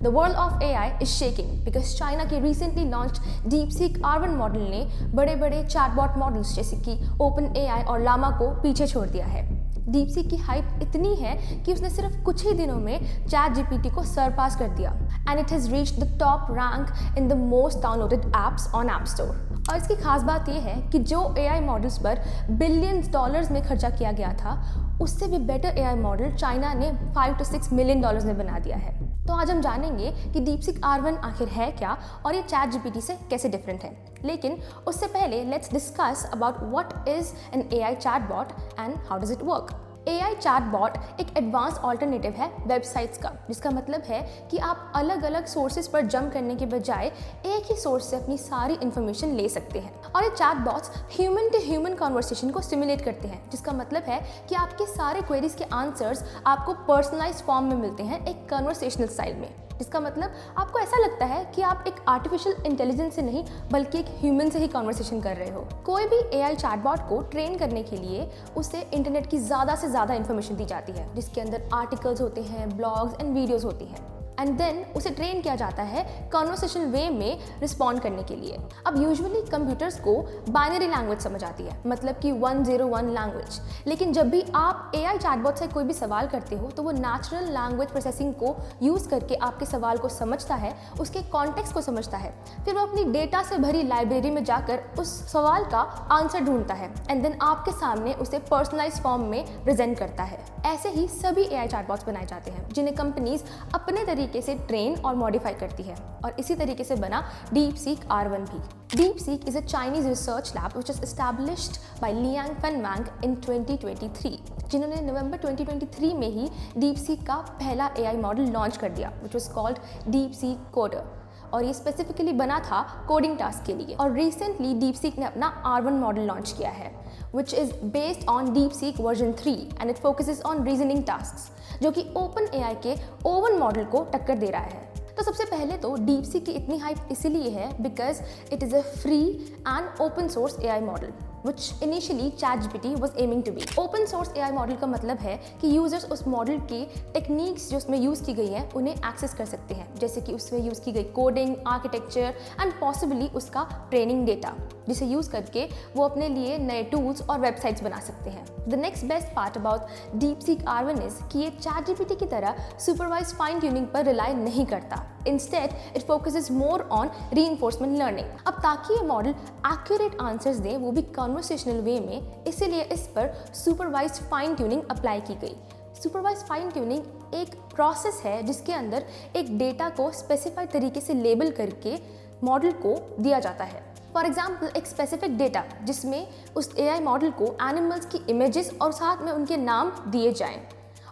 The world of AI is shaking because China के recently launched DeepSeek R1 model ने बड़े बड़े chatbot models जैसे कि OpenAI और llama को पीछे छोड़ दिया है। DeepSeek की हाइप इतनी है कि उसने सिर्फ कुछ ही दिनों में ChatGPT को सरपास कर दिया and it has reached the top rank in the most downloaded apps on app store. और इसकी खास बात यह है कि जो AI मॉडल्स पर बिलियंस डॉलर्स में खर्चा किया गया था, उससे भी बेटर AI मॉडल चाइना ने 5 to 6 मिलियन डॉलर्स में बना दिया है। तो आज हम जानेंगे कि DeepSeek R1 आखिर है क्या और ये ChatGPT से कैसे डिफरेंट है। लेकिन उससे पहले let's discuss about what is an AI chatbot and how does it work. AI chatbot एक एडवांस ऑल्टरनेटिव है वेबसाइट्स का, जिसका मतलब है कि आप अलग अलग सोर्सेज पर जंप करने के बजाय एक ही सोर्स से अपनी सारी इन्फॉर्मेशन ले सकते हैं। और ये chatbots human to human conversation को सिमुलेट करते हैं, जिसका मतलब है कि आपके सारे क्वेरीज के आंसर्स आपको पर्सनलाइज्ड फॉर्म में मिलते हैं एक कन्वर्सेशनल स्टाइल में। जिसका मतलब आपको ऐसा लगता है कि आप एक आर्टिफिशियल इंटेलिजेंस से नहीं बल्कि एक ह्यूमन से ही कॉन्वर्सेशन कर रहे हो। कोई भी AI चैटबॉट को ट्रेन करने के लिए उसे इंटरनेट की ज़्यादा से ज़्यादा इन्फॉर्मेशन दी जाती है, जिसके अंदर आर्टिकल्स होते हैं, ब्लॉग्स एंड वीडियोज़ होती हैं एंड देन उसे ट्रेन किया जाता है कॉन्वर्सेशनल वे में रिस्पॉन्ड करने के लिए। अब यूजुअली कंप्यूटर्स को बाइनरी लैंग्वेज समझ आती है, मतलब कि 101 लैंग्वेज। लेकिन जब भी आप AI चैटबॉट से कोई भी सवाल करते हो तो वो नेचुरल लैंग्वेज प्रोसेसिंग को यूज़ करके आपके सवाल को समझता है, उसके कॉन्टेक्स्ट को समझता है, फिर वो अपनी डेटा से भरी लाइब्रेरी में जाकर उस सवाल का आंसर ढूंढता है एंड देन आपके सामने उसे पर्सनलाइज फॉर्म में प्रेजेंट करता है। ऐसे ही सभी AI चैटबॉट्स बनाए जाते हैं जिन्हें कंपनीज अपने तरीके से ट्रेन और मॉडिफाई करती है, और इसी तरीके से बना DeepSeek R1 भी। DeepSeek is a Chinese research lab which was established by Liang Fenwang in 2023, जिन्होंने नवंबर 2023 में ही DeepSeek का पहला AI मॉडल लॉन्च कर दिया which was called DeepSeek Coder, और ये स्पेसिफिकली बना था कोडिंग टास्क के लिए। और रिसेंटली DeepSeek ने अपना R1 मॉडल लॉन्च किया है which is based on DeepSeek version 3 and it focuses on reasoning tasks, जो कि OpenAI के O1 मॉडल को टक्कर दे रहा है। तो सबसे पहले तो DeepSeek की इतनी हाइप इसीलिए है because it is a free and open source AI model which initially ChatGPT was aiming to be. Open source AI model का मतलब है कि यूजर्स उस मॉडल की टेक्निक्स जो उसमें यूज़ की गई हैं उन्हें एक्सेस कर सकते हैं, जैसे कि उसमें यूज़ की गई कोडिंग, आर्किटेक्चर एंड पॉसिबली उसका ट्रेनिंग डेटा, जिसे यूज़ करके वो अपने लिए नए टूल्स और वेबसाइट्स बना सकते हैं। The next best part about DeepSeek R1 is कि ये ChatGPT की तरह सुपरवाइज फाइन ट्यूनिंग पर रिलाई नहीं करता। Instead it focuses more on reinforcement learning. अब ताकि ये मॉडल एक्यूरेट आंसर्स दे, वो भी कन्वर्सेशनल वे में, इसीलिए इस पर सुपरवाइज्ड फाइन ट्यूनिंग अप्लाई की गई। सुपरवाइज्ड फाइन ट्यूनिंग एक प्रोसेस है जिसके अंदर एक डेटा को स्पेसिफाइड तरीके से लेबल करके मॉडल को दिया जाता है। फॉर एग्जाम्पल एक स्पेसिफिक डेटा जिसमें उस AI मॉडल को एनिमल्स की इमेजेस और साथ में उनके नाम दिए जाएं,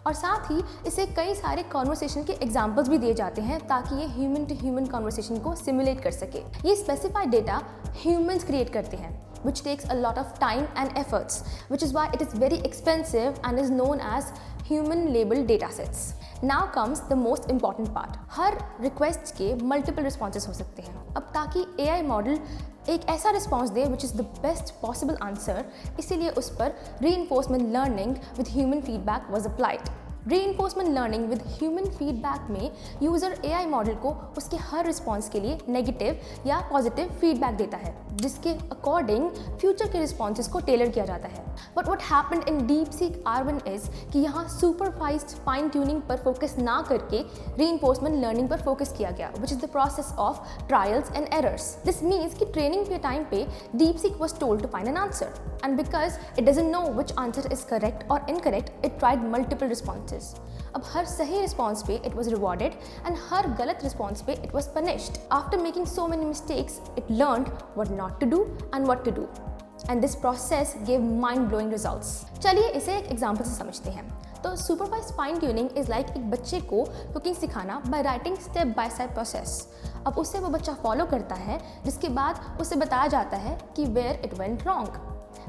और साथ ही इसे कई सारे कॉन्वर्सेशन के एग्जाम्पल्स भी दिए जाते हैं ताकि ये ह्यूमन टू ह्यूमन कॉन्वर्सेशन को सिमुलेट कर सके। ये स्पेसिफाइड डेटा ह्यूमंस क्रिएट करते हैं which takes a lot of time and efforts, which is why it is very expensive and is known as human labeled datasets. Now comes the most important part. Her request के multiple responses हो सकते हैं। अब ताकि AI model एक ऐसा response they which is the best possible answer, इसीलिए उस पर reinforcement learning with human feedback was applied. Reinforcement learning with human feedback में यूज़र AI मॉडल को उसके हर रिस्पॉन्स के लिए नेगेटिव या पॉजिटिव फीडबैक देता है, जिसके अकॉर्डिंग फ्यूचर के रिस्पॉन्सेज को टेलर किया जाता है। But what happened in DeepSeek R1 is कि यहाँ सुपरवाइज्ड फाइन ट्यूनिंग पर फोकस ना करके रीइंफोर्समेंट लर्निंग पर फोकस किया गया, which is the process of trials and errors. This means कि ट्रेनिंग के टाइम पे DeepSeek was told to find an answer, and because it doesn't know which answer is correct or incorrect, it tried multiple responses. अब हर सही response पे it was rewarded and हर गलत response पे it was punished. After making so many mistakes it learned what not to do and what to do, and this process give mind blowing results. चलिए इसे एक example से समझते हैं। तो supervised fine tuning is like एक बच्चे को कुकिंग सिखाना by writing step by step process. अब उससे वो बच्चा फॉलो करता है, जिसके बाद उसे बताया जाता है कि वेयर इट वेंट रॉन्ग।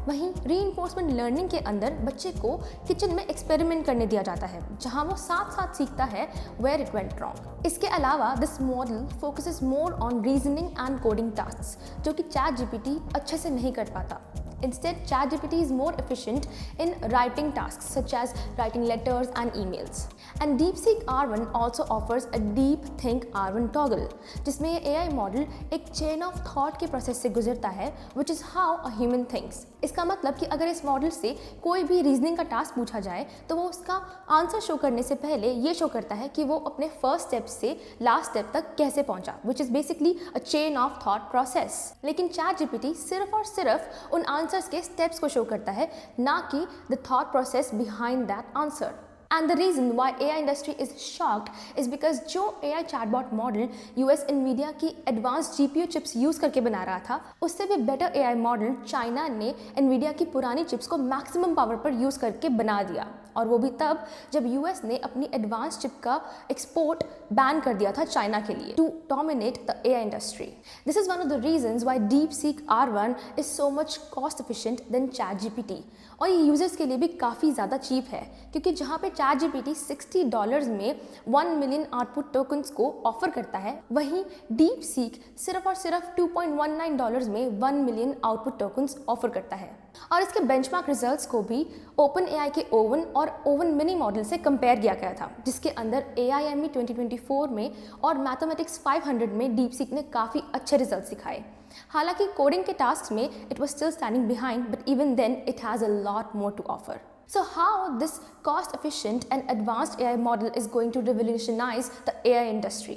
वहीं रीइंफोर्समेंट लर्निंग के अंदर बच्चे को किचन में एक्सपेरिमेंट करने दिया जाता है, जहां वो साथ साथ सीखता है वेयर इट वेंट रॉन्ग। इसके अलावा this model focuses more on reasoning and coding tasks, जो कि ChatGPT अच्छे से नहीं कर पाता। Instead, ChatGPT is more efficient in writing tasks such as writing letters and emails. And DeepSeek R1 also offers a Deep Think R1 toggle, जिसमें ये AI model एक चेन ऑफ थॉट के प्रोसेस से गुजरता है, which is how a human thinks. इसका मतलब कि अगर इस मॉडल से कोई भी रीजनिंग का टास्क पूछा जाए तो वो उसका आंसर शो करने से पहले ये शो करता है कि वो अपने फर्स्ट स्टेप से लास्ट स्टेप तक कैसे पहुंचा, which is basically a chain of thought process. लेकिन ChatGPT सिर्फ और सिर्फ उन आंसर्स के स्टेप्स को शो करता है, ना कि the thought process behind that answer. And the reason why AI industry is shocked is because जो AI chatbot model US NVIDIA की एडवांस GPU चिप्स यूज़ करके बना रहा था, उससे भी बेटर AI मॉडल चाइना ने NVIDIA की पुरानी चिप्स को मैक्सिमम पावर पर यूज़ करके बना दिया, और वो भी तब जब US ने अपनी एडवांस चिप का एक्सपोर्ट बैन कर दिया था चाइना के लिए to dominate the AI industry. This is one of the reasons why DeepSeek R1 is so much cost efficient than ChatGPT. और ये यूजर्स के लिए भी काफ़ी ज़्यादा चीप है, क्योंकि जहाँ पे ChatGPT $60 में 1 मिलियन आउटपुट टोकन्स को ऑफर करता है, वहीं DeepSeek सिर्फ और सिर्फ $2.19 में 1 मिलियन आउटपुट टोकन्स ऑफर करता है. और इसके बेंचमार्क रिजल्ट्स को भी OpenAI के ओवन और ओवन मिनी मॉडल से कंपेयर किया गया था, जिसके अंदर AIME 2024 में और मैथमेटिक्स 500 में DeepSeek ने काफ़ी अच्छे रिजल्ट्स दिखाए. हालांकि कोडिंग के टास्क में it was still standing behind, but even then it has a lot more to offer. So how this cost-efficient and advanced AI model is going to revolutionize the AI industry?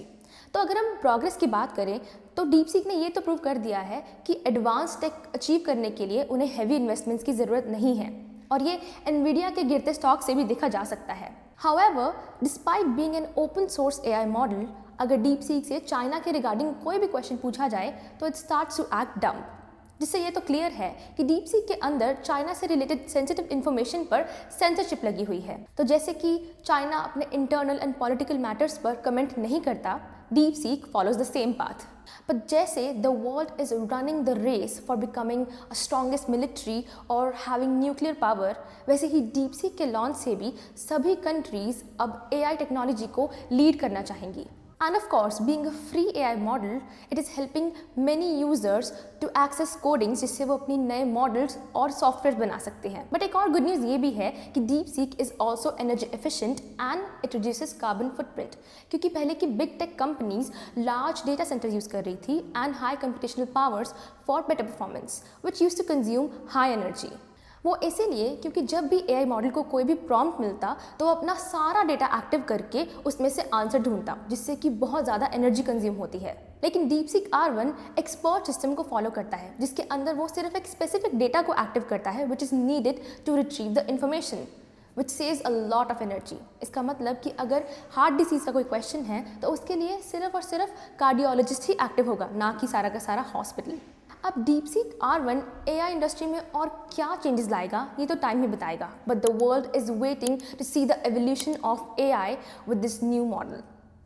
तो अगर हम progress की बात करें तो DeepSeek ने ये तो प्रूव कर दिया है कि एडवांस टेक अचीव करने के लिए उन्हें हैवी इन्वेस्टमेंट्स की ज़रूरत नहीं है, और ये NVIDIA के गिरते स्टॉक से भी देखा जा सकता है. However, despite being an open source AI model, अगर DeepSeek से चाइना के रिगार्डिंग कोई भी क्वेश्चन पूछा जाए तो it starts to act dumb, जिससे ये तो क्लियर है कि DeepSeek के अंदर चाइना से रिलेटेड सेंसिटिव इन्फॉर्मेशन पर सेंसरशिप लगी हुई है. तो जैसे कि चाइना अपने इंटरनल एंड पॉलिटिकल मैटर्स पर कमेंट नहीं करता, DeepSeek follows the same path. But जैसे the world is running the race for becoming a strongest military or having nuclear power, वैसे ही DeepSeek के लॉन्च से भी सभी कंट्रीज अब AI टेक्नोलॉजी को लीड करना चाहेंगी. And of course, being a free AI model, it is helping many users to access coding, जिससे वो अपनी नए मॉडल्स और सॉफ्टवेयर बना सकते हैं. बट एक और गुड न्यूज़ ये भी है कि DeepSeek is also energy efficient and it reduces carbon footprint, क्योंकि पहले की big tech companies large data center use कर रही थी and high computational powers for better performance, which use to consume high energy. वो इसीलिए क्योंकि जब भी AI मॉडल को कोई भी प्रॉम्प्ट मिलता तो वो अपना सारा डेटा एक्टिव करके उसमें से आंसर ढूंढता, जिससे कि बहुत ज़्यादा एनर्जी कंज्यूम होती है. लेकिन DeepSeek R1 एक्सपर्ट सिस्टम को फॉलो करता है, जिसके अंदर वो सिर्फ एक स्पेसिफिक डेटा को एक्टिव करता है which is needed to retrieve the information, which saves a lot of energy. इसका मतलब कि अगर हार्ट डिसीज़ का कोई क्वेश्चन है तो उसके लिए सिर्फ और सिर्फ कार्डियोलॉजिस्ट ही एक्टिव होगा, ना कि सारा का सारा हॉस्पिटल. अब DeepSeek R1 AI इंडस्ट्री में और क्या चेंजेस लाएगा ये तो टाइम ही बताएगा, but the world is waiting to see the evolution of AI with this new model.